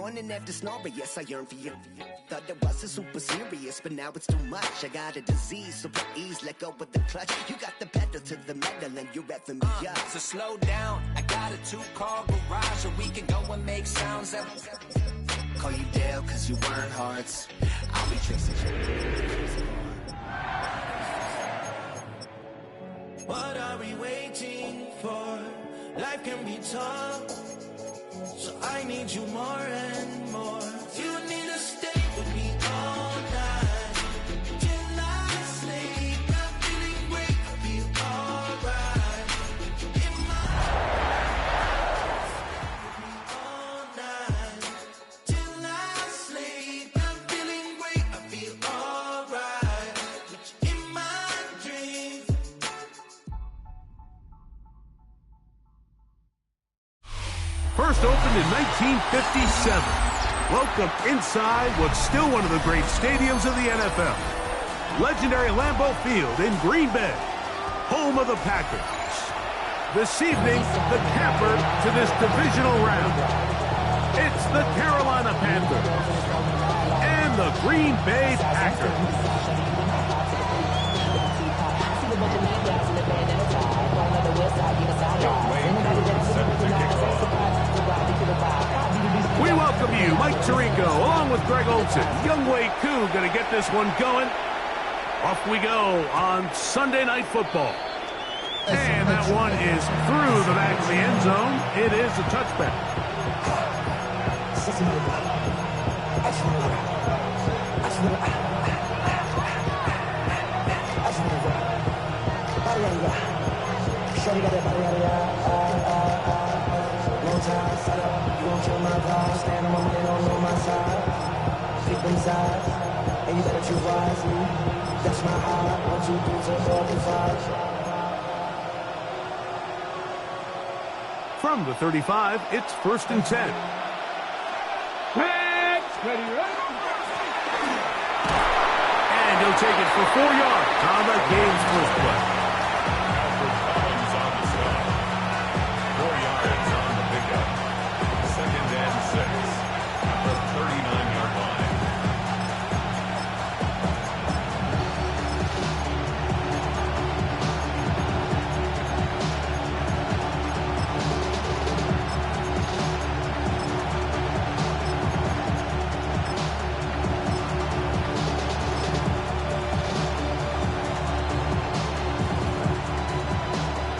morning after snoring, yes, I yearn for you. Thought it wasn't super serious, but now it's too much. I got a disease, so please let go of the clutch. You got the pedal to the metal and you're reffing me up. So slow down, I got a 2-car garage, or we can go and make sounds that... Call you Dale, cause you weren't hearts. I'll be chasing you. What are we waiting for? Life can be tough, so I need you more and more. You need to stay with me all night till I sleep. I'm feeling great, I feel alright. In my stay with me all night till I sleep. I'm feeling great, I feel alright. In my dreams. First opened in 1957. Welcome inside what's still one of the great stadiums of the NFL. Legendary Lambeau Field in Green Bay, home of the Packers. This evening, the capper to this divisional round. It's the Carolina Panthers and the Green Bay Packers. We welcome you, Mike Tirico, along with Greg Olson. Young Wei Koo going to get this one going. Off we go on Sunday Night Football. And that one is through the back of the end zone. It is a touchback. And you better choose wisely. That's my heart. 1, 2, 3, 4, 5. From the 35, it's 1st and 10. Ready, right? And he'll take it for 4 yards on the game's first play. 4 yards on the pickup. 2nd and 6. The 39-yard line.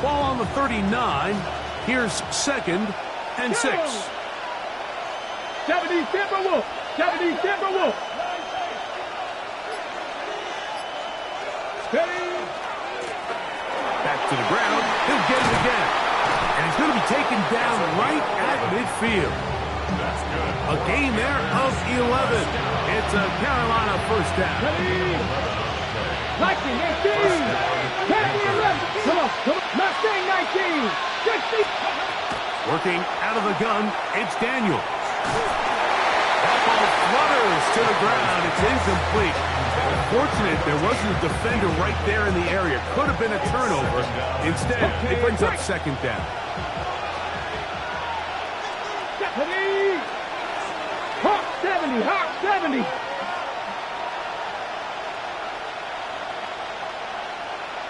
Ball on the 39. Here's 2nd and 6. 70 Timberwolf. 70 Timberwolf. Steady. Back to the ground. He'll get it again. And he's going to be taken down right at midfield. That's good. A gain there of 11. It's a Carolina first down. Ready. 19, 18. 10, 11. Come on. Mustang 19. 60. Working out of the gun, it's Daniels. That ball flutters to the ground. It's incomplete. Fortunate there wasn't a defender right there in the area. Could have been a turnover. Instead, it brings up 2nd down. Ready. Hawk 70. Hawk 70.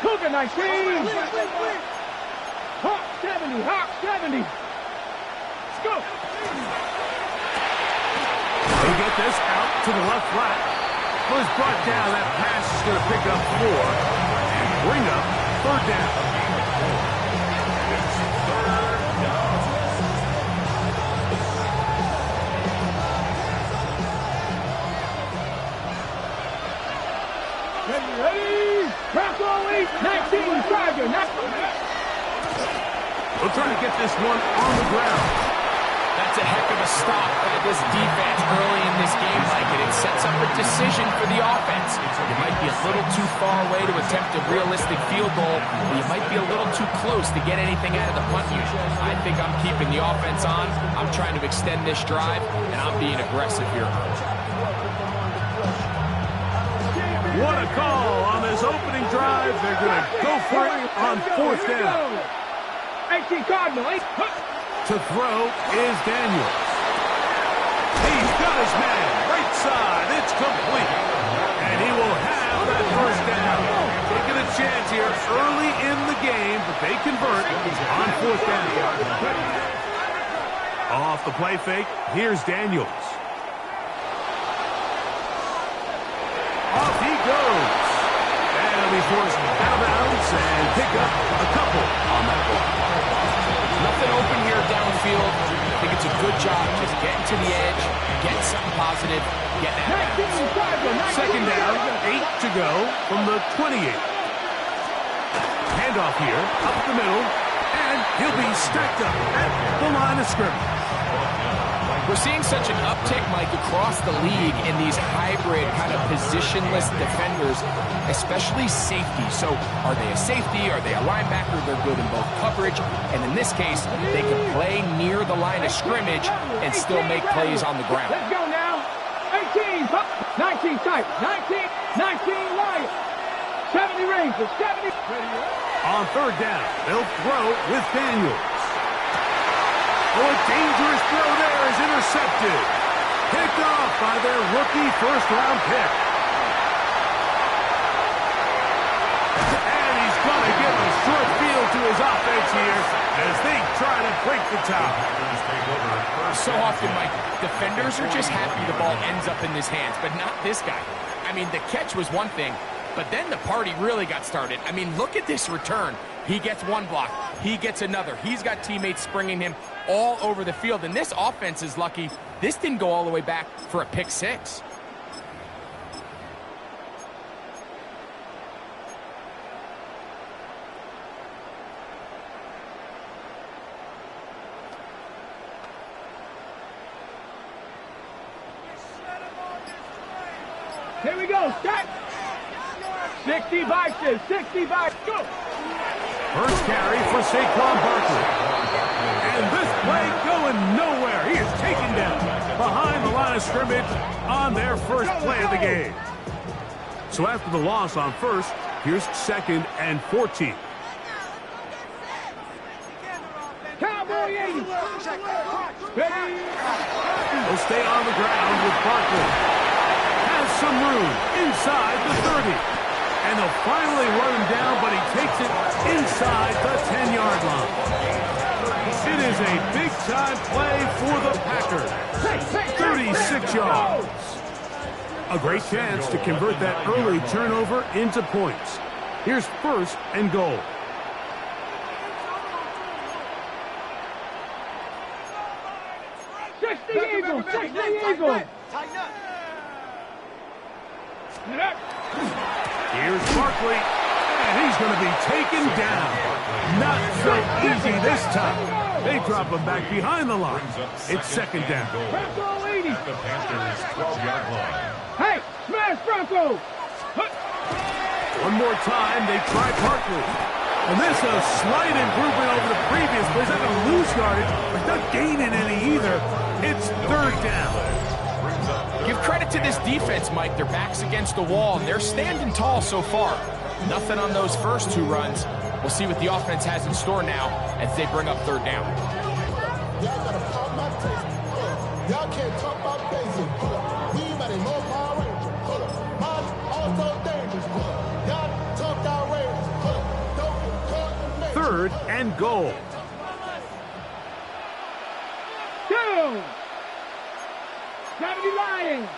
Cougar 19. Hawk 70. Hawk 70. Let's go. They get this out to the left flat. Was brought down. That pass is going to pick up 4 and bring up 3rd down. It's 3rd down. Ready. Bronco 8, 19, Charger. We'll try to get this one on the ground. That's a heck of a stop by this defense early in this game, Mike, and it sets up a decision for the offense. You might be a little too far away to attempt a realistic field goal, but you might be a little too close to get anything out of the punt unit. I think I'm keeping the offense on. I'm trying to extend this drive, and I'm being aggressive here. What a call on this opening drive. They're going to go for it on 4th down. 18 Cardinal. To throw is Daniels. He got his man. Right side. It's complete. And he will have that first down. Taking a chance here early in the game, but they convert on fourth down. Off the play fake, here's Daniels. Off he goes. And he'll be forced out of bounds and pick up a couple on that one. Nothing open here downfield. I think it's a good job just getting to the edge, getting something positive, getting out of bounds. Second down, 8 to go from the 28. Handoff here, up the middle, and he'll be stacked up at the line of scrimmage. We're seeing such an uptick, Mike, across the league in these hybrid kind of positionless defenders, especially safety. So are they a safety? Are they a linebacker? They're good in both coverage. And in this case, they can play near the line of scrimmage and still make plays on the ground. Let's go now. 18, 19 tight, 19 Lions. 70 Rangers, 70. On third down, they'll throw with Daniels. Oh, a dangerous throw there is intercepted. Picked off by their rookie first-round pick. And he's going to give a short field to his offense here as they try to break the top. So often, Mike, defenders are just happy the ball ends up in his hands, but not this guy. I mean, the catch was one thing, but then the party really got started. I mean, look at this return. He gets one block. He gets another. He's got teammates springing him all over the field. And this offense is lucky this didn't go all the way back for a pick six. Here we go, start. 60 boxes, 60 boxes, go. First carry for Saquon Barkley. And this play going nowhere. He is taken down behind the line of scrimmage on their first play of the game. So after the loss on first, here's second and 14. Cowboy 80. Ready. They'll stay on the ground with Barkley. Has some room inside the 30. And they'll finally run him down, but he takes it inside the 10-yard line. It is a big-time play for the Packers. 36 yards. A great chance to convert that early turnover into points. Here's first and goal. Eagles, 60 Eagles. Here's Barkley, and he's going to be taken down. Not so easy this time. They drop him back behind the line. It's second down. Bronco 80. At the Panthers' 12-yard line. Hey, smash Bronco. One more time, they try Barkley. And this is a slight improvement over the previous play. He's not going to lose yardage, but he's not gaining any either. It's third down. Give credit to this defense, Mike. Their back's against the wall, and they're standing tall so far. Nothing on those first two runs. We'll see what the offense has in store now as they bring up third down. Y'all can't talk about basic. We better know Power Rangers. Mine also dangerous. Y'all talk outrageous. Third and goal. 2. 70 Lions.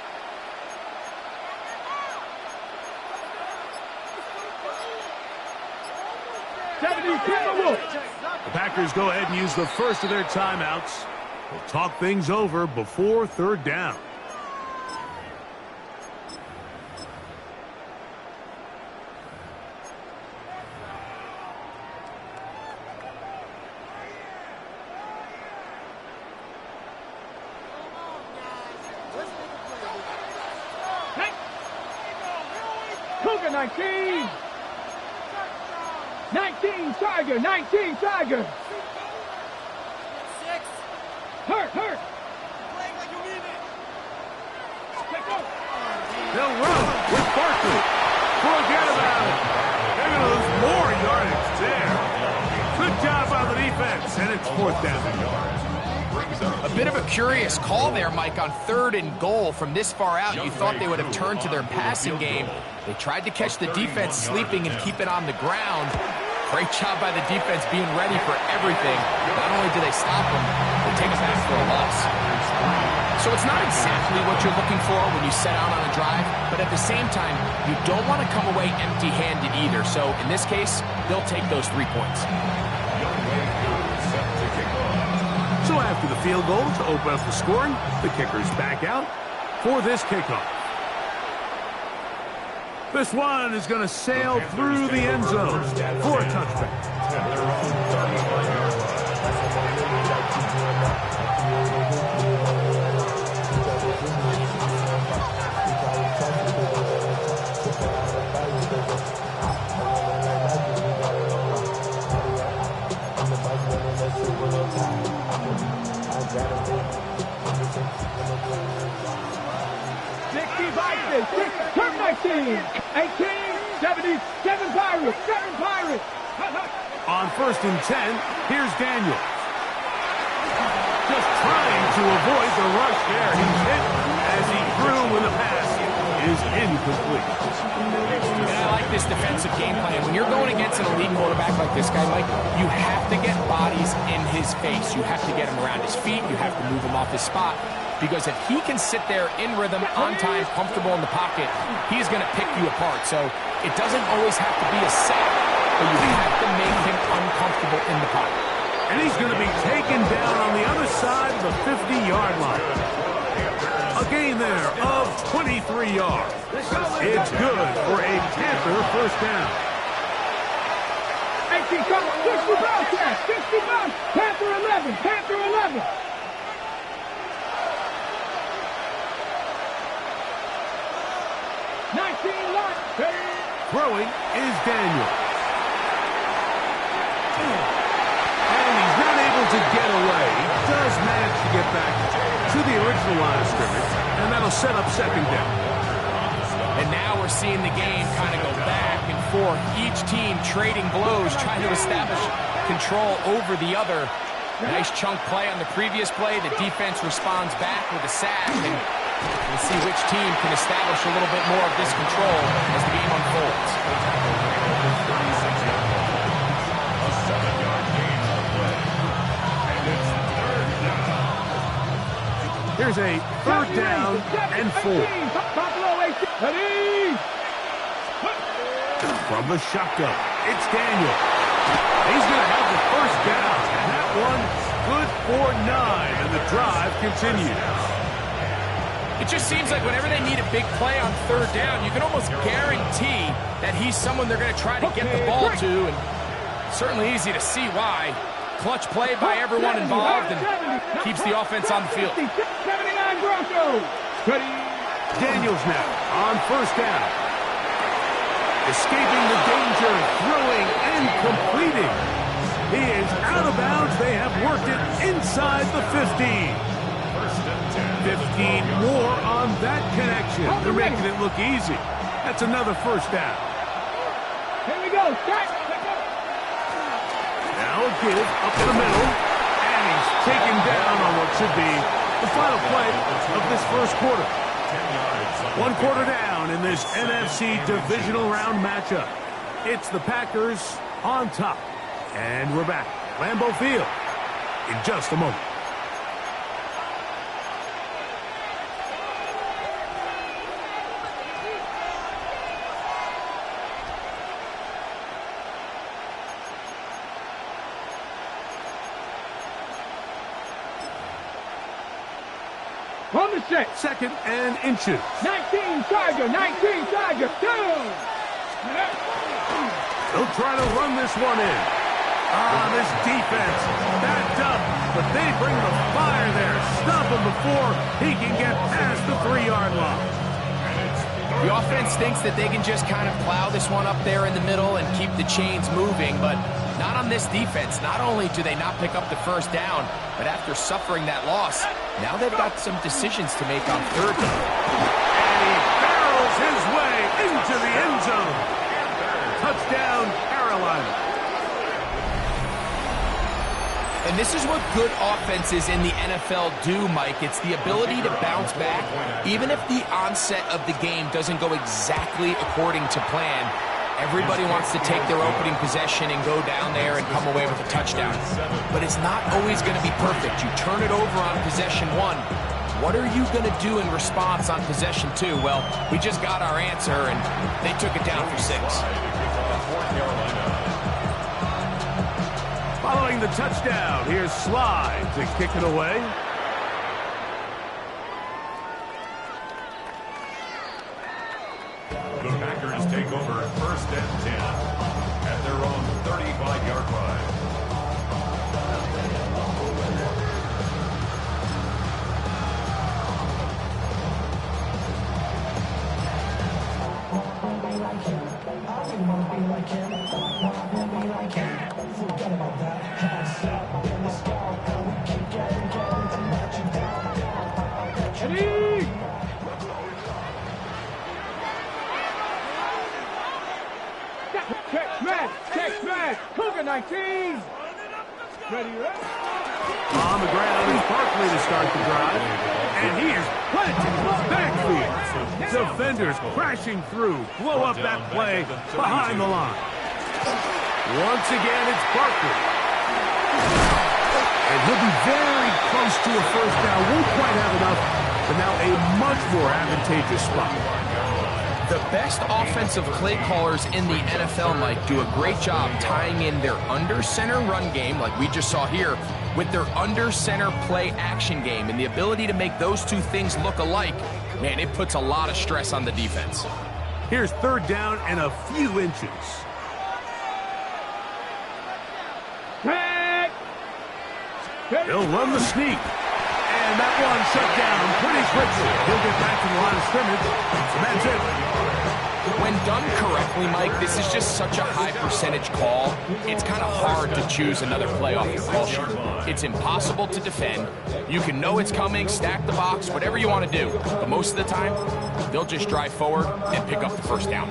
The Packers go ahead and use the first of their timeouts. We'll talk things over before third down. Cougar 19. 19 Tiger, 19 Tiger. 6. Hurt. Playing like you mean it. They'll run with Barkley. Forget about it. They're going to lose more yardage there. Good job by the defense, and it's fourth down. Brings up A Bit of a curious call there, Mike, on 3rd and goal from this far out. You thought they would have turned to their passing game. They tried to catch the defense sleeping and keep it on the ground. Great job by the defense being ready for everything. Not only do they stop them, they take it back for a loss. So it's not exactly what you're looking for when you set out on a drive, but at the same time, you don't want to come away empty-handed either. So in this case, they'll take those 3 points. So after the field goal to open up the scoring, the kicker's back out for this kickoff. This one is going to sail through the end zone for a touchback. Turn 19, 18, 77 Pirates, 7 Pirates. On 1st and 10, here's Daniel. Just trying to avoid the rush there. He's hit as he threw when the pass is incomplete. And I like this defensive game plan. When you're going against an elite quarterback like this guy, Mike, you have to get bodies in his face. You have to get him around his feet. You have to move him off his spot. Because if he can sit there in rhythm, on time, comfortable in the pocket, he's going to pick you apart. So it doesn't always have to be a sack, but you have to make him uncomfortable in the pocket. And he's going to be taken down on the other side of the 50-yard line. A gain there of 23 yards. It's good for a Panther first down. 18 comes, 60 bounce, 60 bounce, Panther 11, Panther 11. Throwing is Daniel. And he's not able to get away. He does manage to get back to the original line of scrimmage, and that'll set up 2nd down. And now we're seeing the game kind of go back and forth. Each team trading blows, trying to establish control over the other. Nice chunk play on the previous play. The defense responds back with a sack, and we'll see which team can establish a little bit more of this control as the game unfolds. Here's a 3rd down and 4. From the shotgun, it's Daniel. He's going to have the 1st down, and that one good for 9, and the drive continues. It just seems like whenever they need a big play on 3rd down, you can almost guarantee that he's someone they're going to try to get the ball to, and certainly easy to see why. Clutch play by everyone involved and keeps the offense on the field. 79 Broncos. Daniels now on 1st down. Escaping the danger, throwing and completing. He is out of bounds. They have worked it inside the 15. 15 more on that connection. They're making it look easy. That's another 1st down. Here we go. Now a give up the middle. And he's taken down on what should be the final play of this 1st quarter. 1 quarter down in this NFC divisional round matchup. It's the Packers on top. And we're back. Lambeau Field in just a moment. On the set. 2nd and inches. 19 Tiger, 19 Tiger, down. They'll try to run this one in. This defense backed up, but they bring the fire there. Stop him before he can get past the 3-yard line. The offense thinks that they can just kind of plow this one up there in the middle and keep the chains moving, but not on this defense. Not only do they not pick up the 1st down, but after suffering that loss, now they've got some decisions to make on 3rd down. And he barrels his way into the end zone. Touchdown, Carolina. And this is what good offenses in the NFL do, Mike. It's the ability to bounce back, even if the onset of the game doesn't go exactly according to plan. Everybody wants to take their opening possession and go down there and come away with a touchdown. But it's not always going to be perfect. You turn it over on possession 1. What are you going to do in response on possession 2? Well, we just got our answer, and they took it down for 6. Following the touchdown, here's Slide to kick it away. The Packers take over 1st and 10 at their own 35-yard line. Check smash, Cougar 19. Ready, On the ground is Barkley to start the drive. And he is planted in the backfield. Defenders crashing through. Blow up that play behind the line. Once again, it's Barkley. And he'll be very close to a first down. Won't quite have enough, but now a much more advantageous spot. The best offensive play callers in the NFL, Mike, do a great job tying in their under-center run game, like we just saw here, with their under-center play action game. And the ability to make those two things look alike, man, it puts a lot of stress on the defense. Here's 3rd down and a few inches. He'll run the sneak. And that one shut down pretty quickly. He'll get back to the line of scrimmage. And that's it. When done correctly, Mike, this is just such a high percentage call. It's kind of hard to choose another play off your call sheet. It's impossible to defend. You can know it's coming, stack the box, whatever you want to do. But most of the time, they'll just drive forward and pick up the first down.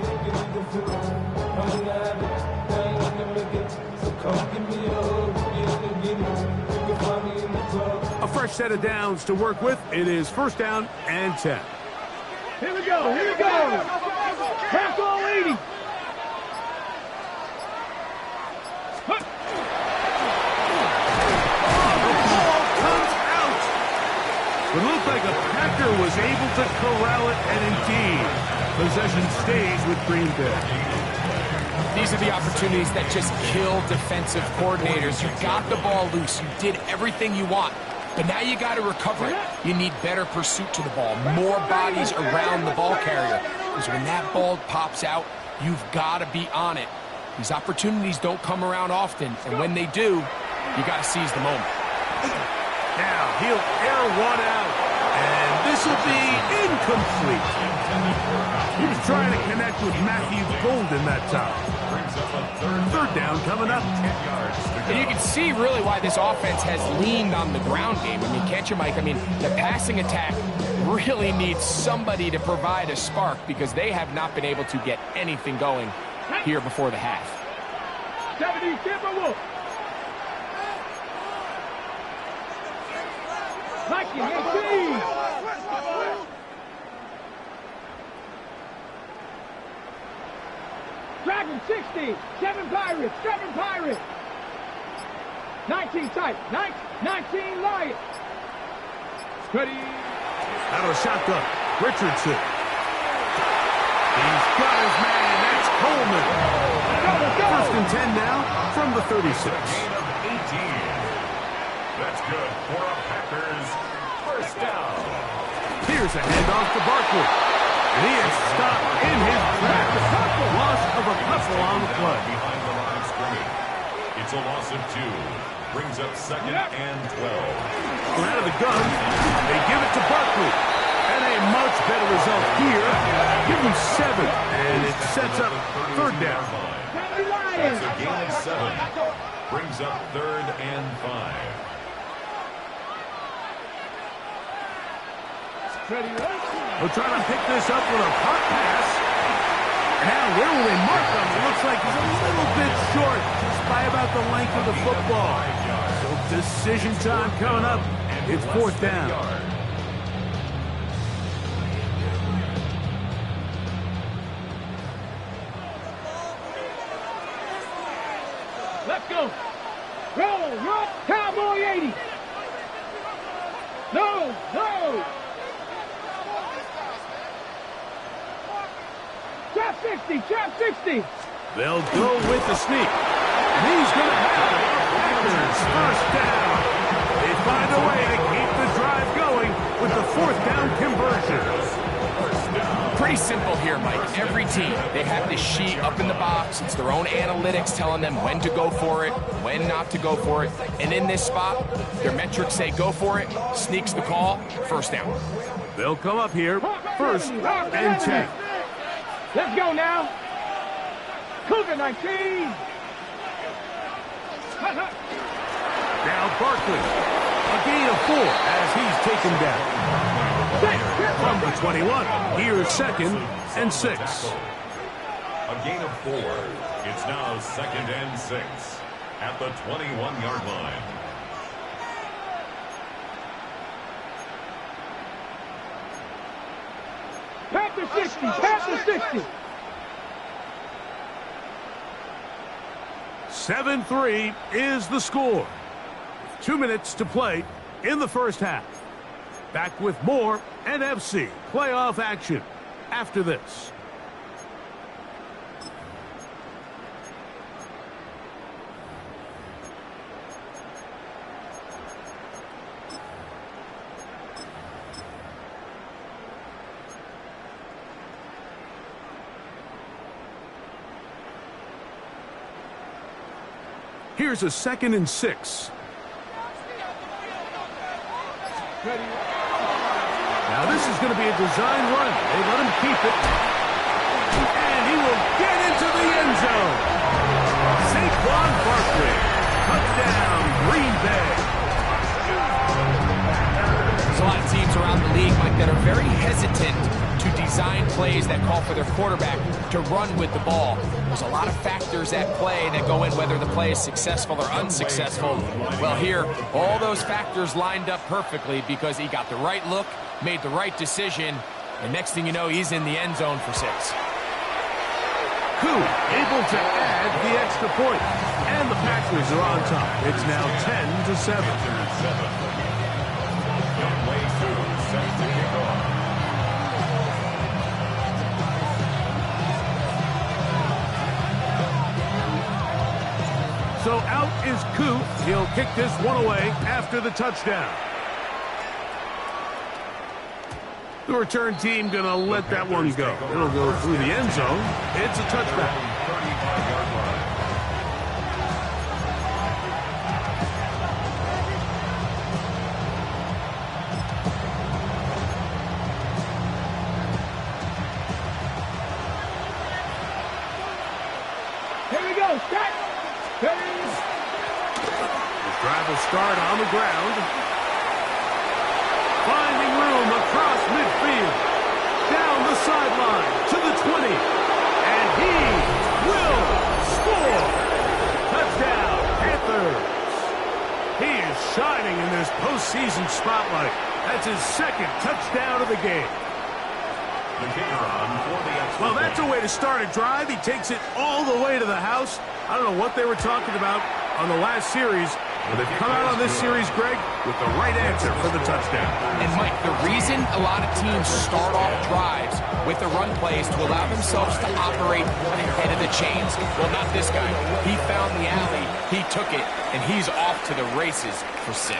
A fresh set of downs to work with. It is 1st down and 10. Here we go, here we go. Half goal 80. The ball comes out. It looked like a Packer was able to corral it, and indeed, possession stays with Green Bay. These are the opportunities that just kill defensive coordinators. You got the ball loose. You did everything you want. But now you got to recover it. You need better pursuit to the ball, more bodies around the ball carrier. Because when that ball pops out, you've got to be on it. These opportunities don't come around often, and when they do, you got to seize the moment. Now he'll air one out, and this will be incomplete. He was trying to connect with Matthew Golden that time. 3rd down coming up. And you can see really why this offense has leaned on the ground game. I mean, can't you, Mike? I mean, the passing attack really needs somebody to provide a spark because they have not been able to get anything going here before the half. 70 Timberwolves. Nike 18. Dragon 60. 7 Pirates. 7 Pirates. 19 tight. 19 Lions. Ready. Out of the shotgun. Richardson. He's got his man. That's Coleman. Go. 1st and 10 now from the 36. That's good for a Packers 1st down. Here's a handoff to Barkley. And he is stopped in his tracks. Loss of a couple on the play. Behind the line of scrimmage. It's a loss of 2. Brings up 2nd and 12. Out of the gun, they give it to Barkley. And a much better result here. Give him 7. And it sets up 3rd down. That's a gain of 7. Brings up 3rd and 5. We're trying to pick this up with a hot pass. Now, where will they mark him? It looks like he's a little bit short. by about the length of the football. So decision time coming up. It's 4th down. Let's go. Roll. Cowboy 80. No. Trap 60. They'll go with the sneak. And he's going to have it. Packers 1st down. They find a way to keep the drive going with the 4th down conversion. Pretty simple here, Mike. Every team, they have this sheet up in the box. It's their own analytics telling them when to go for it, when not to go for it. And in this spot, their metrics say go for it, sneaks the call, 1st down. They'll come up here, 1st and 10. Let's go now. Cougar 19. Now Barkley, a gain of 4 as he's taken down. From the 21, here's 2nd and 6. A gain of 4. It's now 2nd and 6 at the 21-yard line. Panther 60. 7-3 is the score. 2 minutes to play in the 1st half. Back with more NFC playoff action after this. Here's a 2nd and 6. Now this is going to be a design run. They let him keep it. And he will get into the end zone. Saquon Barkley. Touchdown, Green Bay. There's a lot of teams around the league, Mike, that are very hesitant to design plays that call for their quarterback to run with the ball. There's a lot of factors at play that go in whether the play is successful or unsuccessful. Well, here, all those factors lined up perfectly because he got the right look, made the right decision, and next thing you know, he's in the end zone for 6. Koo able to add the extra point. And the Packers are on top. It's now 10-7. So out is Koo. He'll kick this one away after the touchdown. The return team going to let that one go. It'll go through the end zone. It's a touchback. Here we go. Start. The drive will start on the ground. Finding room across midfield. Down the sideline to the 20. And he will score. Touchdown, Panthers. He is shining in this postseason spotlight. That's his 2nd touchdown of the game. The kicker on for the extra. Well, that's a way to start a drive. He takes it all the way to the house. I don't know what they were talking about on the last series, but they've come out on this series, Greg, with the right answer for the touchdown. And, Mike, the reason a lot of teams start off drives with the run plays to allow themselves to operate ahead of the chains, well, not this guy. He found the alley, he took it, and he's off to the races for 6.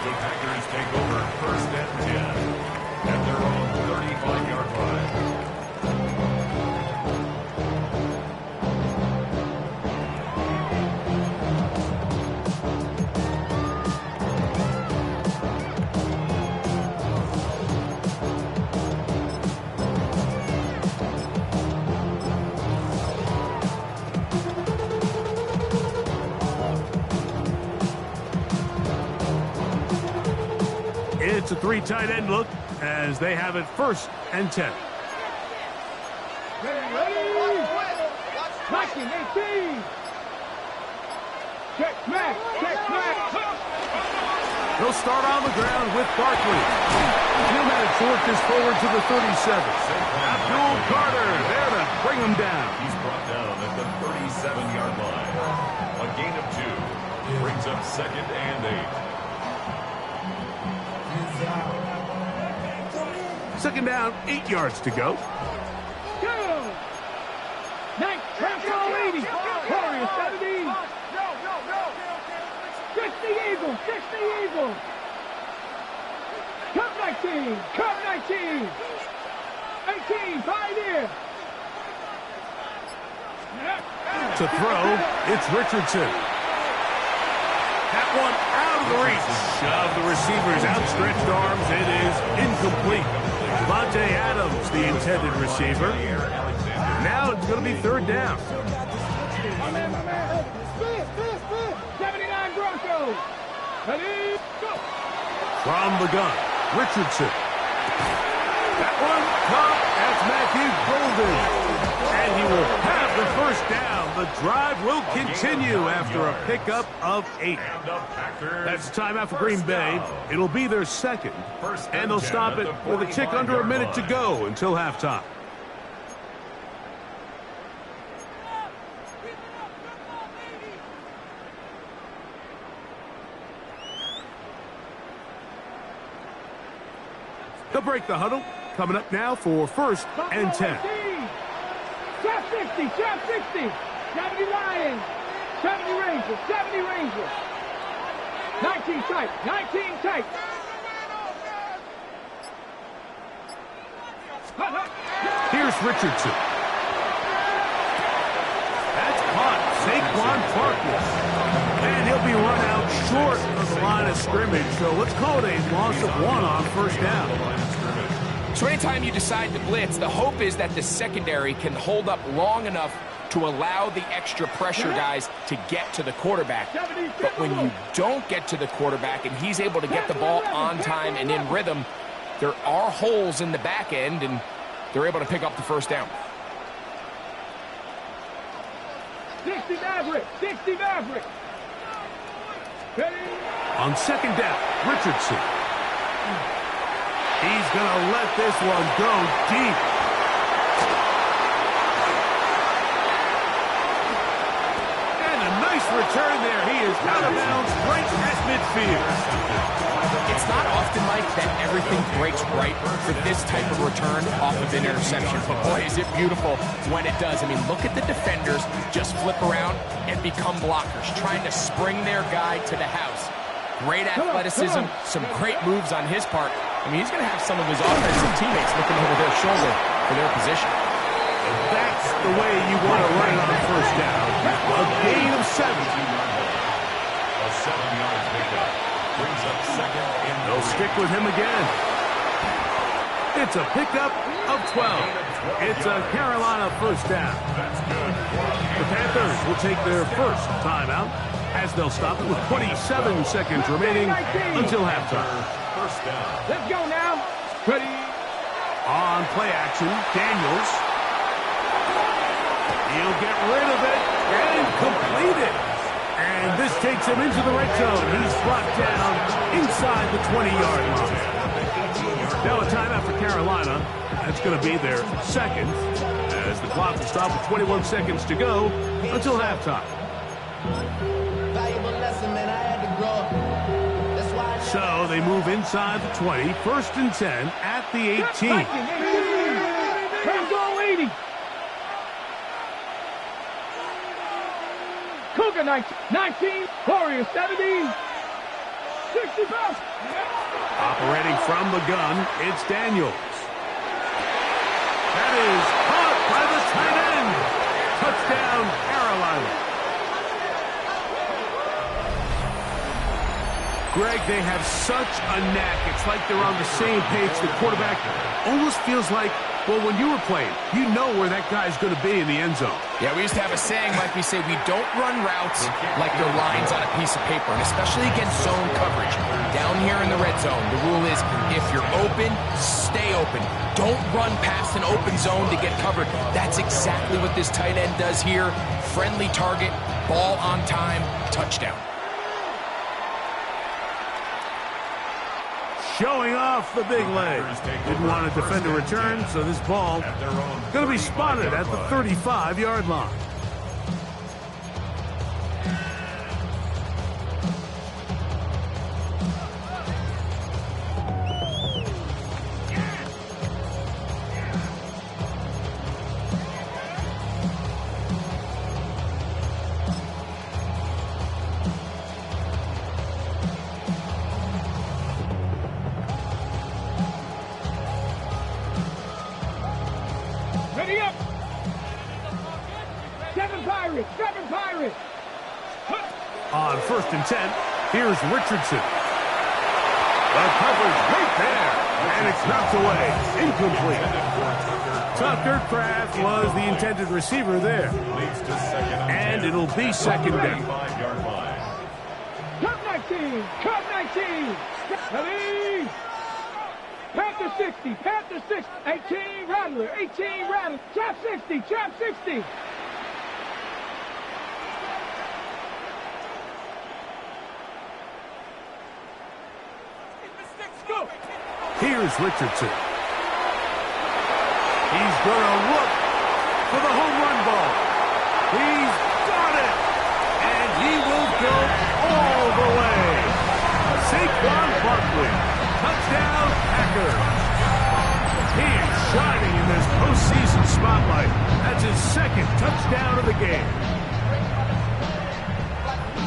The Packers take over 1st and 10 at their own 35-yard line. It's a 3 tight end look as they have it 1st and 10. 19-18. Check smack. They'll start on the ground with Barkley. He'll manage to work this forward to the 37. Abdul Carter there to bring him down. He's brought down at the 37-yard line. A gain of 2 brings up 2nd and 8. Second down, 8 yards to go. Go. 19-80. Warriors 70. 60 Eagles. Cup 19. 18, Pioneer. To throw, it's Richardson. That one out of the reach of the receiver's outstretched arms. It is incomplete. Devontae Adams, the intended receiver. Now it's going to be 3rd down. My man. 79 Broncos. Ready, go. From the gun, Richardson. That one caught. That's Matthew Golden. And he will have the 1st down. The drive will continue after a pickup of 8. That's timeout for Green Bay. It'll be their 2nd. And they'll stop it with a tick under a minute to go until halftime. They'll break the huddle. Coming up now for 1st and 10. Trap 60. 70 Lions. 70 Rangers. 19 tight. Here's Richardson. That's caught. Saquon Barkley. And he'll be run out short of the line of scrimmage. So let's call it a loss of 1 on 1st down. So anytime you decide to blitz, the hope is that the secondary can hold up long enough to allow the extra pressure guys to get to the quarterback. But when you don't get to the quarterback and he's able to get the ball on time and in rhythm, there are holes in the back end, and they're able to pick up the 1st down. 60 Maverick. Ready. On 2nd down, Richardson. He's going to let this one go deep. And a nice return there. He is out of bounds right at midfield. It's not often, Mike, that everything breaks right for this type of return off of an interception. But boy, is it beautiful when it does. I mean, look at the defenders just flip around and become blockers, trying to spring their guy to the house. Great athleticism, some great moves on his part. I mean, he's going to have some of his offensive teammates looking over their shoulder for their position. That's the way you want to run it on 1st down. A gain of 7. A 7-yard pickup brings up 2nd and They'll stick with him again. It's a pickup of 12. It's a Carolina 1st down. The Panthers will take their 1st timeout as they'll stop it with 27 seconds remaining until halftime. 1st down. Let's go now. Ready. On play action, Daniels. He'll get rid of it and complete it. And this takes him into the red zone. He's brought down inside the 20-yard line. Now a timeout for Carolina. That's going to be their 2nd as the clock will stop with 21 seconds to go until halftime. Valuable lesson, man. I had to grow up. That's why So they move inside the 20, 1st and 10 at the 18. Goal 80. Cougar 19. Warriors 70. 65. Operating from the gun, it's Daniels. That is caught by the tight end. Touchdown, Carolina. Greg, they have such a knack. It's like they're on the same page. The quarterback almost feels like Well, when you were playing, you know where that guy's going to be in the end zone. Yeah, we used to have a saying, Mike, we say we don't run routes like they're lines on a piece of paper, and especially against zone coverage. Down here in the red zone, the rule is if you're open, stay open. Don't run past an open zone to get covered. That's exactly what this tight end does here. Friendly target, ball on time, touchdown. Showing off the big leg. Didn't want to defend a return, so this ball going to be spotted at the 35-yard line. Ready up. Seven Pirates. On 1st and 10, here's Richardson. The coverage right there, and it's knocked away. Incomplete. Tucker Kraft was the intended receiver there. And it'll be second down. Cup 19. Ready. Panther 60. 18 Rattler. Trap 60. Go. Here's Richardson. He's going to look for the home run ball. He's got it. And he will go all the way. Saquon Barkley. Touchdown, Packers. He is shining in this postseason spotlight. That's his second touchdown of the game.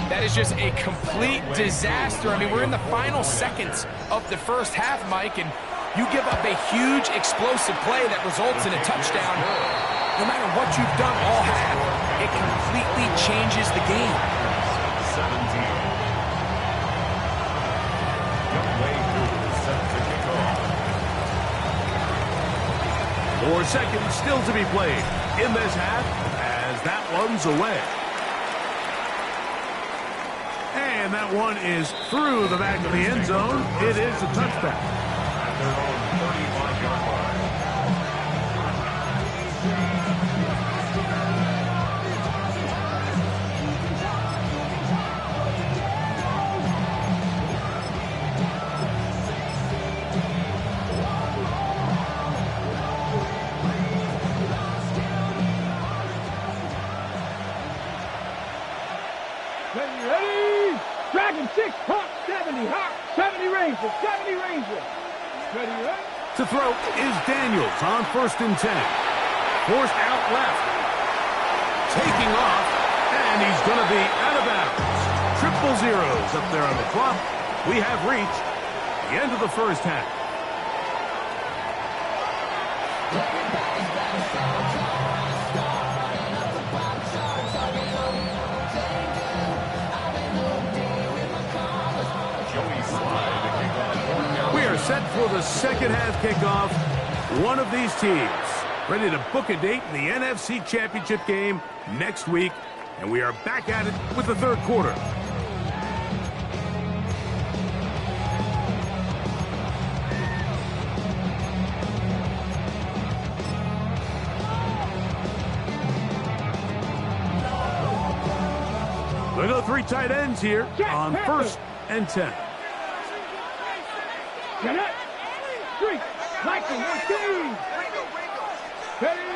That is just a complete disaster. I mean, we're in the final seconds of the first half, Mike, and you give up a huge explosive play that results in a touchdown. No matter what you've done all half, it completely changes the game. 17. 4 seconds still to be played in this half as that one's away. And that one is through the back of the end zone. It is a touchdown. At their own 35-yard line. Ready. Dragon 6 Hawk 70 Ranger. Ready. To throw is Daniels on 1st and 10. Forced out left. Taking off, and he's going to be out of bounds. Triple zeros up there on the clock. We have reached the end of the first half. We are set for the second half kickoff. One of these teams ready to book a date in the NFC Championship game next week, and we are back at it with the third quarter. We go 3 tight ends here on 1st and 10. Get up. 3. Likely 1 team. Ready.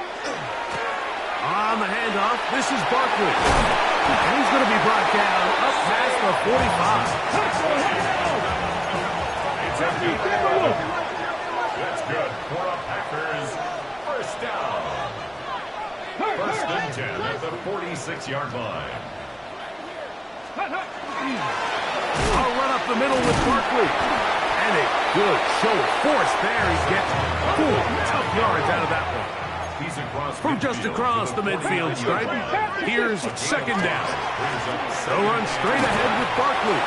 On the handoff, this is Barkley. And he's going to be brought down up past the 45. That's good for a Packers first down. 1st and 10 at the 46-yard line. I'll run up the middle with Barkley. And a good show of force there. He's getting 4 tough yards out of that one. From just across the midfield stripe, here's second down. They'll run straight ahead with Barkley.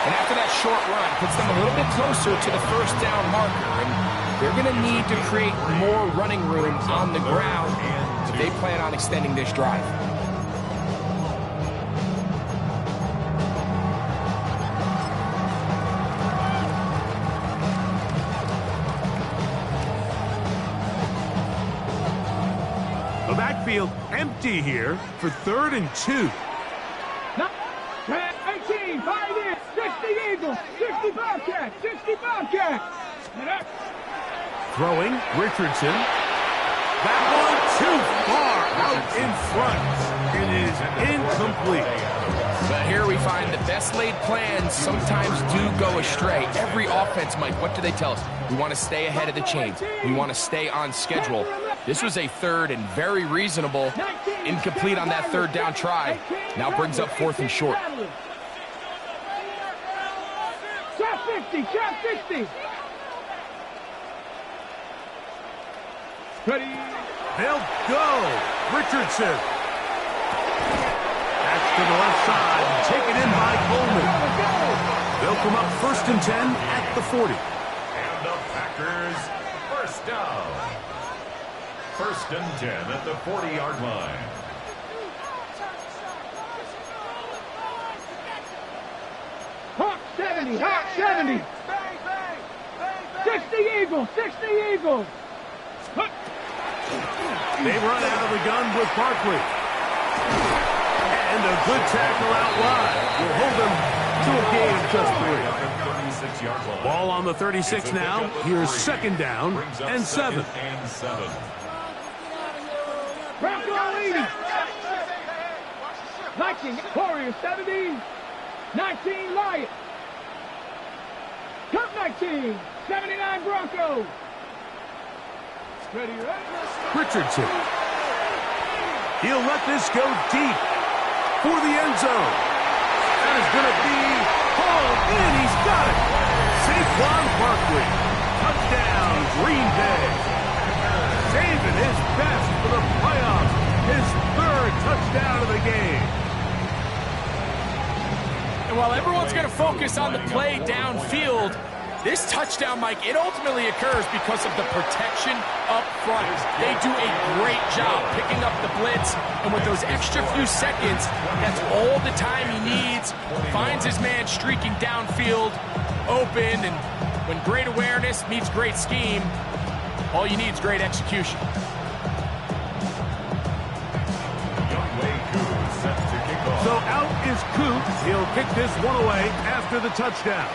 And after that short run, puts them a little bit closer to the first down marker. And they're going to need to create more running room on the ground if they plan on extending this drive. The backfield empty here for 3rd and 2. 18, 5 in, 60 Eagles, 60 Bobcats, 60 Bobcats. Throwing, Richardson. That one too far out in front. It is incomplete. But here we find the best laid plans sometimes do go astray. Every offense, Mike, what do they tell us? We want to stay ahead of the chains. We want to stay on schedule. This was a 3rd and very reasonable. Incomplete on that 3rd down try. Now brings up 4th and short. Shot 50, shot 50. Ready. They'll go. Richardson. That's to the left side. Taken in by Coleman. They'll come up 1st and 10 at the 40. And the Packers, 1st down. 1st and 10 at the 40-yard line. Hawk 70, Hawk 70. 60 Eagles, 60 Eagles. They run out of the gun with Barkley. And a good tackle out wide will hold them to a gain of just 3. Ball on the 36 now. Here's 2nd down and 7. Bronco 80. 19, Warriors 70. 19, Lions. Cup 19, 79 Broncos. Ready, Richardson. He'll let this go deep for the end zone. That is going to be hauled in. He's got it. Saquon Barkley. Touchdown, Green Bay. Saving his best for the playoffs. His 3rd touchdown of the game. And while everyone's going to focus on the play downfield, this touchdown, Mike, it ultimately occurs because of the protection up front. They do a great job picking up the blitz, and with those extra few seconds, that's all the time he needs. Finds his man streaking downfield, open, and when great awareness meets great scheme, all you need is great execution. So out is Coop. He'll kick this one away after the touchdown.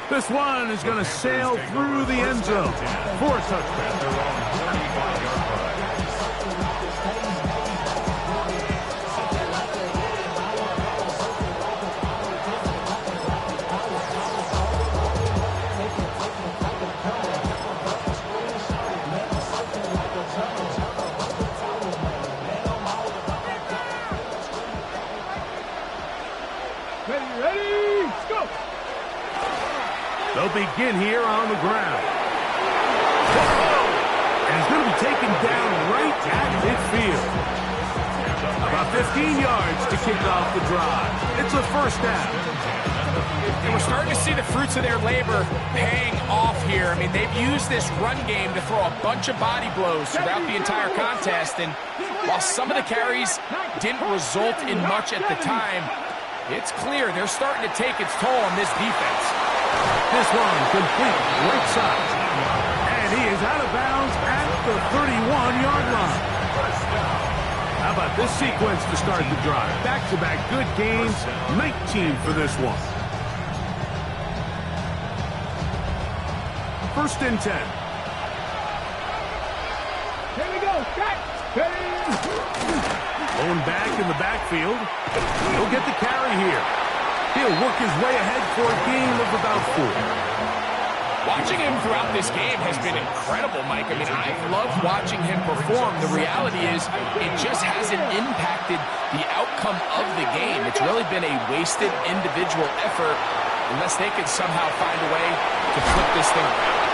This one is going to sail through the end zone for a touchdown. Ready, go! They'll begin here on the ground. And he's going to be taken down right at midfield. About 15 yards to kick off the drive. It's a 1st down. And we're starting to see the fruits of their labor paying off here. I mean, they've used this run game to throw a bunch of body blows throughout the entire contest. And while some of the carries didn't result in much at the time, it's clear they're starting to take its toll on this defense. This one complete, right side. And he is out of bounds at the 31-yard line. How about this sequence to start the drive? Back-to-back good games, 19 for this one. 1st and 10. Here we go, Scott. Going back in the backfield. He'll get the carry here. He'll work his way ahead for a gain of about 4. Watching him throughout this game has been incredible, Mike. I mean, I've loved watching him perform. The reality is it just hasn't impacted the outcome of the game. It's really been a wasted individual effort unless they can somehow find a way to flip this thing around.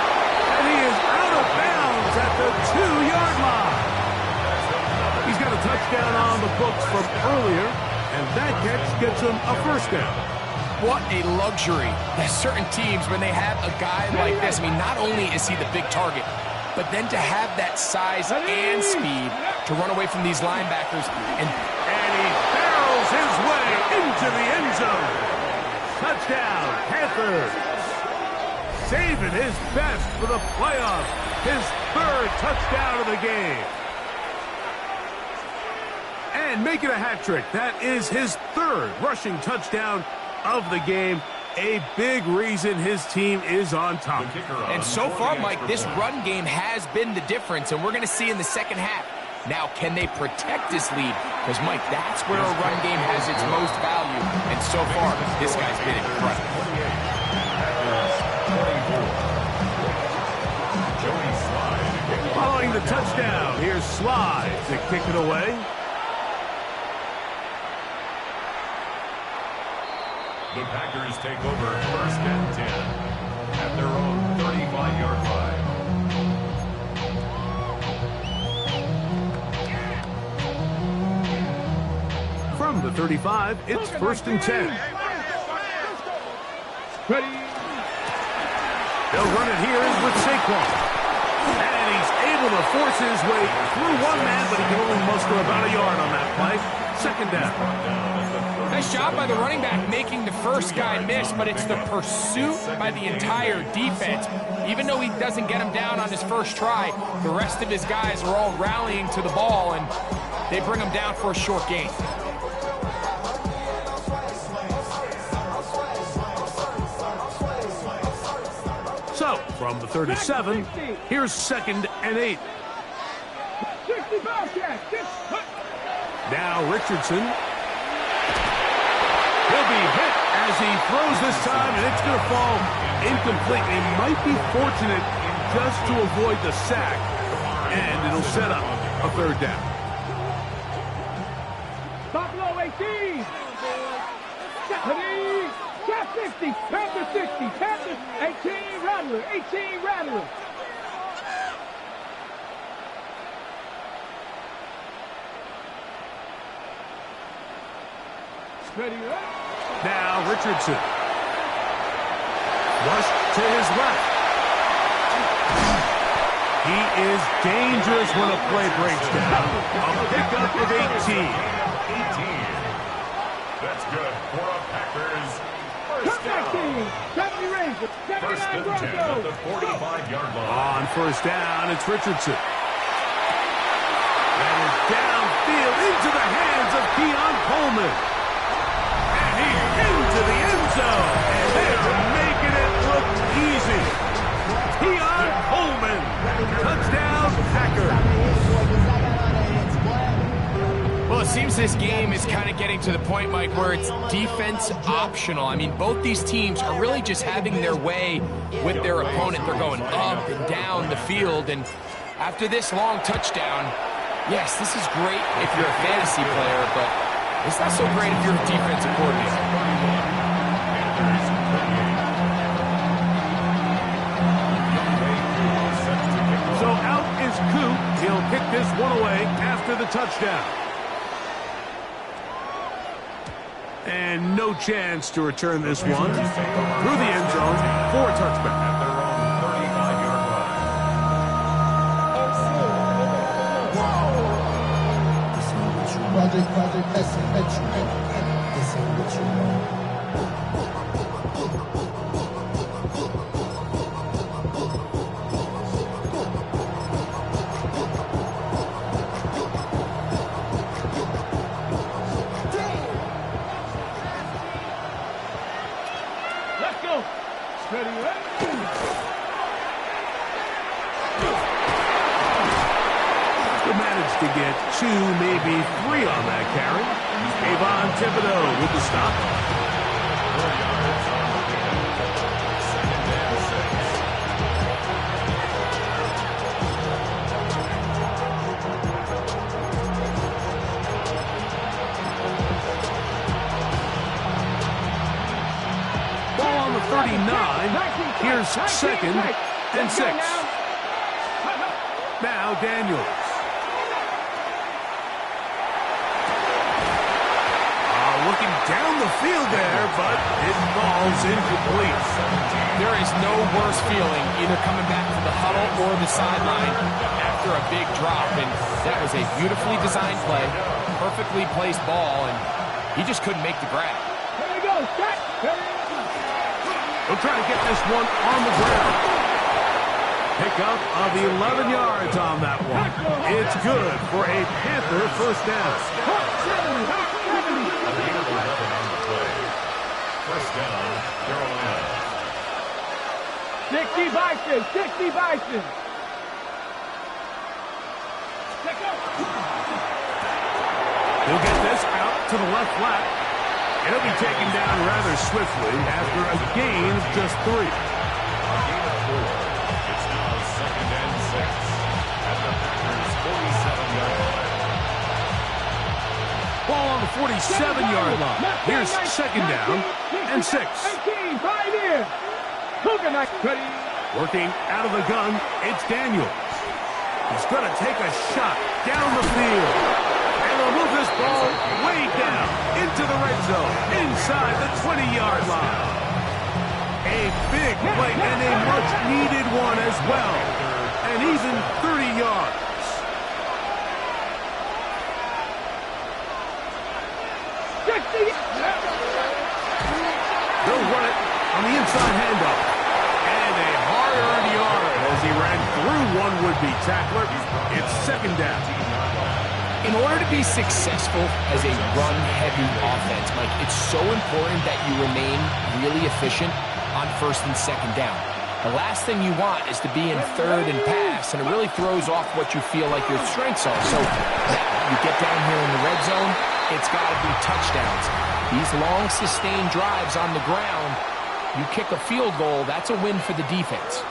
And he is out of bounds at the 2-yard line. He's got a touchdown on the books from earlier, and that catch gets him a 1st down. What a luxury. There's certain teams, when they have a guy like this, I mean, not only is he the big target, but then to have that size and speed to run away from these linebackers. And he barrels his way into the end zone. Touchdown, Panthers. Saving his best for the playoffs. His third touchdown of the game. And making a hat trick. That is his third rushing touchdown of the game. A big reason his team is on top. And so far, Mike, this run game has been the difference, and we're going to see in the second half. Now, can they protect this lead? Because, Mike, that's where a run game has its most value. And so far, this guy's been incredible. Following the touchdown, here's Slide to kick it away. The Packers take over 1st and 10 at their own 35-yard line. From the 35, it's 1st and 10. Ready. They'll run it here with Saquon. And he's able to force his way through one man, but he can only muster about a yard on that play. 2nd down. Nice job by the running back making the first guy miss, but it's the pursuit by the entire defense. Even though he doesn't get him down on his first try, the rest of his guys are all rallying to the ball, and they bring him down for a short gain. So, from the 37, here's 2nd and 8. Now Richardson. He'll be hit as he throws this time, and it's going to fall incomplete. He might be fortunate just to avoid the sack, and it'll set up a 3rd down. Buffalo 18. 70. Cap 60. Panther 60. Panther 18. Rattler. 18. Rattler. Ready, right? Now Richardson. Rush to his left. He is dangerous when a play breaks down. A pickup of 18. 18. That's good for a Packers 1st down. 70 Rangers. 1st and 10 at the 45-yard line. On 1st down, it's Richardson. And it's downfield into the hands of Keon Coleman. Into the end zone, and they're making it look easy. Keon Coleman, touchdown Packers. Well, it seems this game is kind of getting to the point, Mike, where it's defense optional. I mean, both these teams are really just having their way with their opponent. They're going up and down the field, and after this long touchdown, yes, this is great if you're a fantasy player, but it's not so great if you're a defensive coordinator. So out is Coop. He'll kick this one away after the touchdown. And no chance to return this one through the end zone for a touchback. Project, this ain't what you want. Let's go. Ready, right? Managed to get 2, maybe 3 on that carry. Avon Thibodeau with the stop. 4 yards on the game. 2nd and 6. Ball on the 39. Here's 2nd and 6. Now Daniels. Looking down the field there, but it falls incomplete. There is no worse feeling either coming back to the huddle or the sideline after a big drop. And that was a beautifully designed play, perfectly placed ball, and he just couldn't make the grab. There we go. We'll try to get this one on the ground. Pickup of 11 yards on that one. It's good for a Panther first down. First down, Carolina. 60 Bison, 60 Bison. He'll get this out to the left flat. It'll be taken down rather swiftly after a gain of just 3. A gain of 4. It's now 2nd and 6 at the Packers' 47-yard line. Ball on the 47-yard line. Here's 2nd down and 6. 18, 5 here. Working out of the gun, it's Daniels. He's going to take a shot down the field. And they'll move this ball way down into the red zone, inside the 20-yard line. A big play and a much-needed one as well. And he's in 30 yards. They'll run it on the inside handoff. And a hard-earned yard as he ran through one would-be tackler. It's 2nd down. In order to be successful as a run-heavy offense, Mike, it's so important that you remain really efficient on 1st and 2nd down. The last thing you want is to be in 3rd and pass, and it really throws off what you feel like your strengths are. So now you get down here in the red zone, it's got to be touchdowns. These long, sustained drives on the ground, you kick a field goal, that's a win for the defense.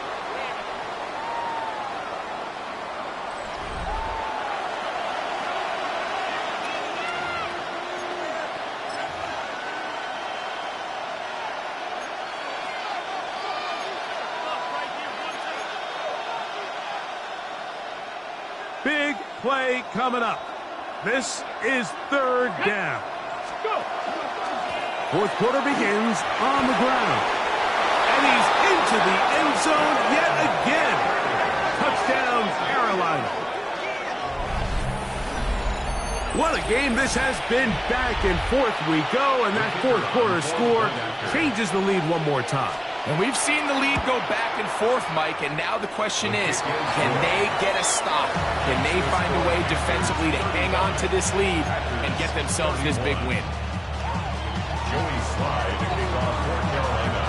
Big play coming up. This is 3rd down. Fourth quarter begins on the ground. And he's into the end zone yet again. Touchdown, Carolina. What a game this has been. Back and forth we go, and that fourth quarter score changes the lead one more time. And we've seen the lead go back and forth, Mike, and now the question is, can they get a stop? Can they find a way defensively to hang on to this lead and get themselves this big win? Joey Slye to kick off for Carolina.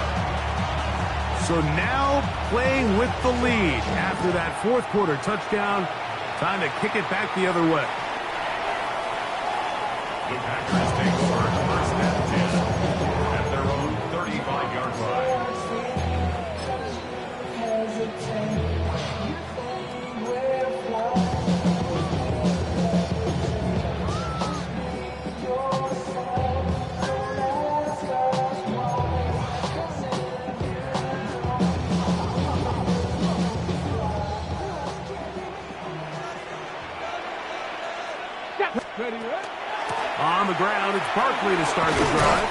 So now playing with the lead after that fourth quarter touchdown. Time to kick it back the other way. The Packers take over 1st and 10 at their own 35-yard line. On the ground, it's Barkley to start the drive.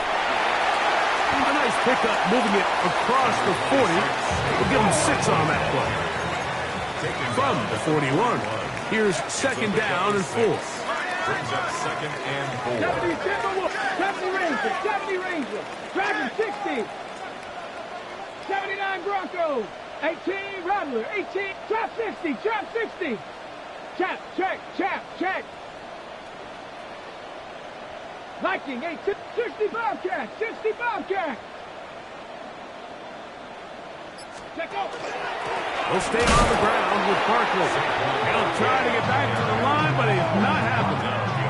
A nice pickup, moving it across the 40. We'll give him 6 on that play. From the 41, here's 2nd down and 4. Brings up 2nd and 4. 70 Ranger, Dragon 60. 79 Broncos, 18 Rattler, 18, Chap 60, Chap 60. Chap, check. Viking, 60 Bobcat, 60 Bobcat. Check out. We'll stay on the ground with Barkley. He'll try to get back to the line, but he's not happening.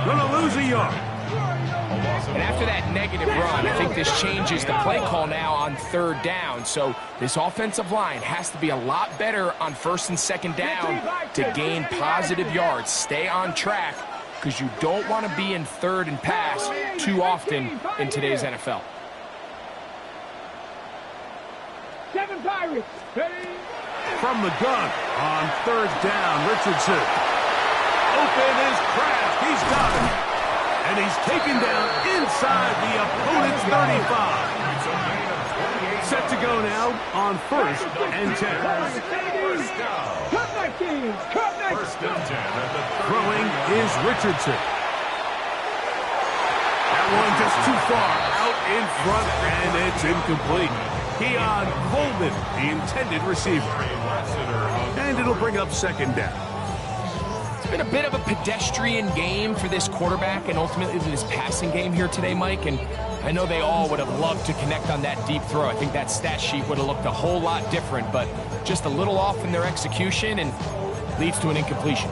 Gonna lose a yard. And after that negative run, I think this changes the play call now on 3rd down. So this offensive line has to be a lot better on 1st and 2nd down to gain positive yards. Stay on track, because you don't want to be in 3rd and pass too often in today's NFL. 7 Pirates. From the gun on 3rd down, Richardson. Open is Kraft. He's got it. And he He's taken down inside the opponent's 35. Set to go now on 1st and 10. First down. First and 10 at the 30. Throwing is Richardson. That one just too far out in front, and it's incomplete. Keon Coleman, the intended receiver. And it'll bring up 2nd down. It's been a bit of a pedestrian game for this quarterback and ultimately this passing game here today, Mike. And I know they all would have loved to connect on that deep throw. I think that stat sheet would have looked a whole lot different, but just a little off in their execution and leads to an incompletion.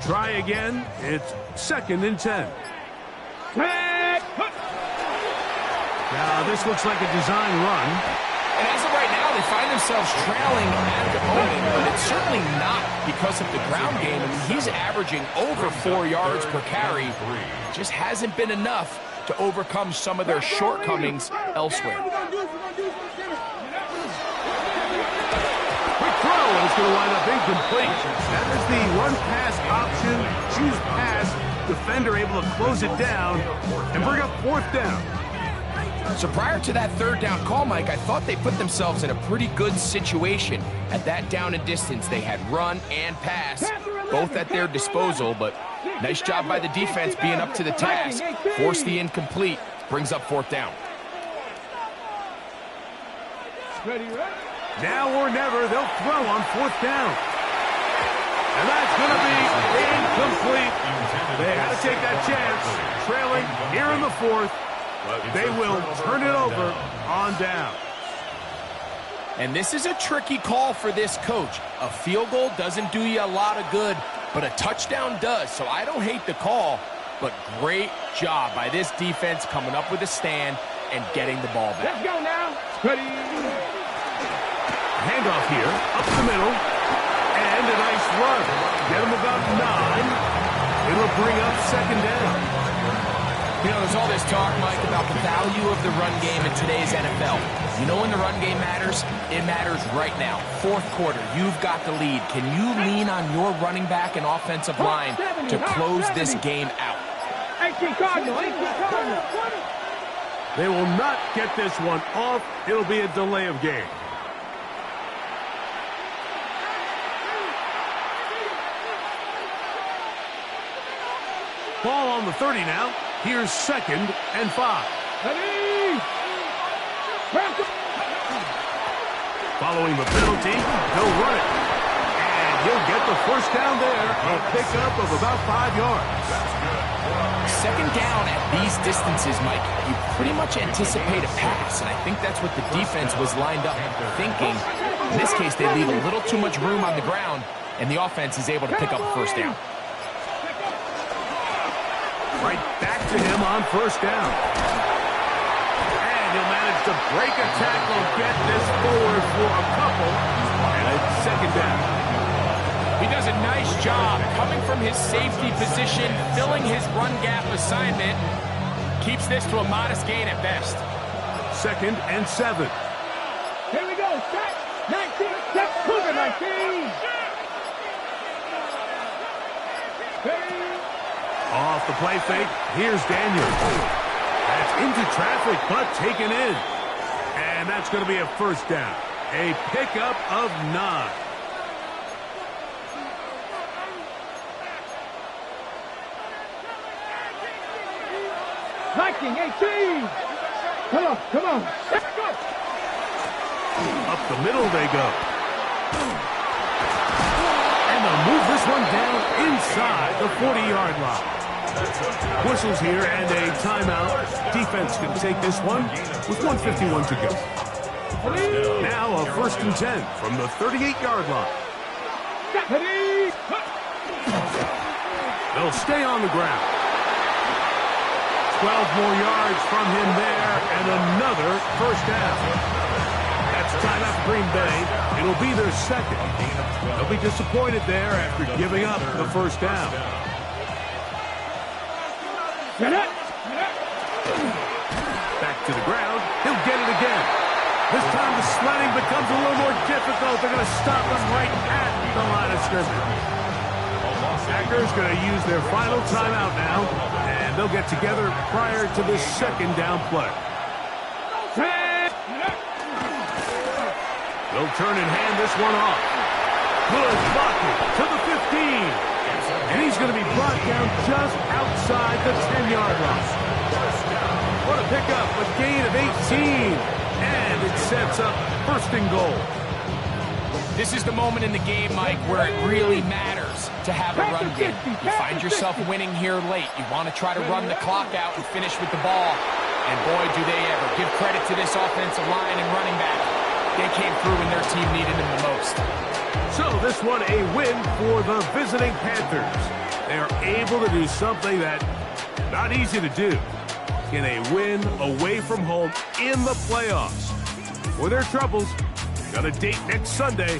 Try again. It's 2nd and 10. Now, this looks like a design run. And as of right now, they find themselves trailing at the moment, but it's certainly not because of the ground game. I mean, he's averaging over 4 yards per carry. Just hasn't been enough to overcome some of their shortcomings elsewhere. Quick throw, and it's going to wind up incomplete. That is the run-pass option. Choose pass. Defender able to close it down and bring up 4th down. So prior to that 3rd down call, Mike, I thought they put themselves in a pretty good situation. At that down and distance, they had run and pass, both at their disposal, but nice job by the defense being up to the task. Forced the incomplete, brings up 4th down. Now or never, they'll throw on 4th down. And that's going to be incomplete. They had to take that chance. Trailing here in the 4th. They will turn it over on down. And this is a tricky call for this coach. A field goal doesn't do you a lot of good, but a touchdown does. So I don't hate the call, but great job by this defense coming up with a stand and getting the ball back. Let's go now. Ready. Handoff here, up the middle, and a nice run. Get him about 9. It'll bring up 2nd down. You know, there's all this talk, Mike, about the value of the run game in today's NFL. You know when the run game matters? It matters right now. 4th quarter, you've got the lead. Can you lean on your running back and offensive line to close this game out? 18 Cardinal. They will not get this one off. It'll be a delay of game. Ball on the 30 now. Here's 2nd and 5. Following the penalty, he'll run it. And he'll get the 1st down there. A pickup of about 5 yards. 2nd down at these distances, Mike, you pretty much anticipate a pass, and I think that's what the defense was lined up thinking. In this case, they leave a little too much room on the ground, and the offense is able to pick up a 1st down. Right back to him on 1st down. And he'll manage to break a tackle, get this forward for a couple, and it's 2nd down. He does a nice job coming from his safety position, filling his run gap assignment. Keeps this to a modest gain at best. 2nd and 7. Here we go. Set. 19. Set. Cougar 19. Off the play fake, here's Daniel. That's into traffic, but taken in. And that's going to be a 1st down. A pickup of 9. Viking 18. Come on. Let's go. Up the middle they go. And they'll move this one down inside the 40-yard line. Whistles here and a timeout. Defense can take this one with 1:51 to go. Now a 1st and 10 from the 38-yard line. They'll stay on the ground. 12 more yards from him there and another 1st down. That's timeout for Green Bay. It'll be their 2nd. They'll be disappointed there after giving up the 1st down. becomes a little more difficult. They're going to stop them right at the line of scrimmage. Packers going to use their final timeout now, and they'll get together prior to the second down play. They'll turn and hand this one off. Good blocking to the 15. And he's going to be brought down just outside the 10-yard line. What a pickup, a gain of 18. And it sets up first and goal. This is the moment in the game, Mike, where it really matters to have a run game. You find yourself winning here late. You want to try to run the clock out and finish with the ball. And boy, do they ever. Give credit to this offensive line and running back. They came through when their team needed them the most. So this one a win for the visiting Panthers. They are able to do something that not easy to do in a win away from home in the playoffs. For their troubles, got a date next Sunday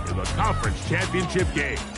in the conference championship game.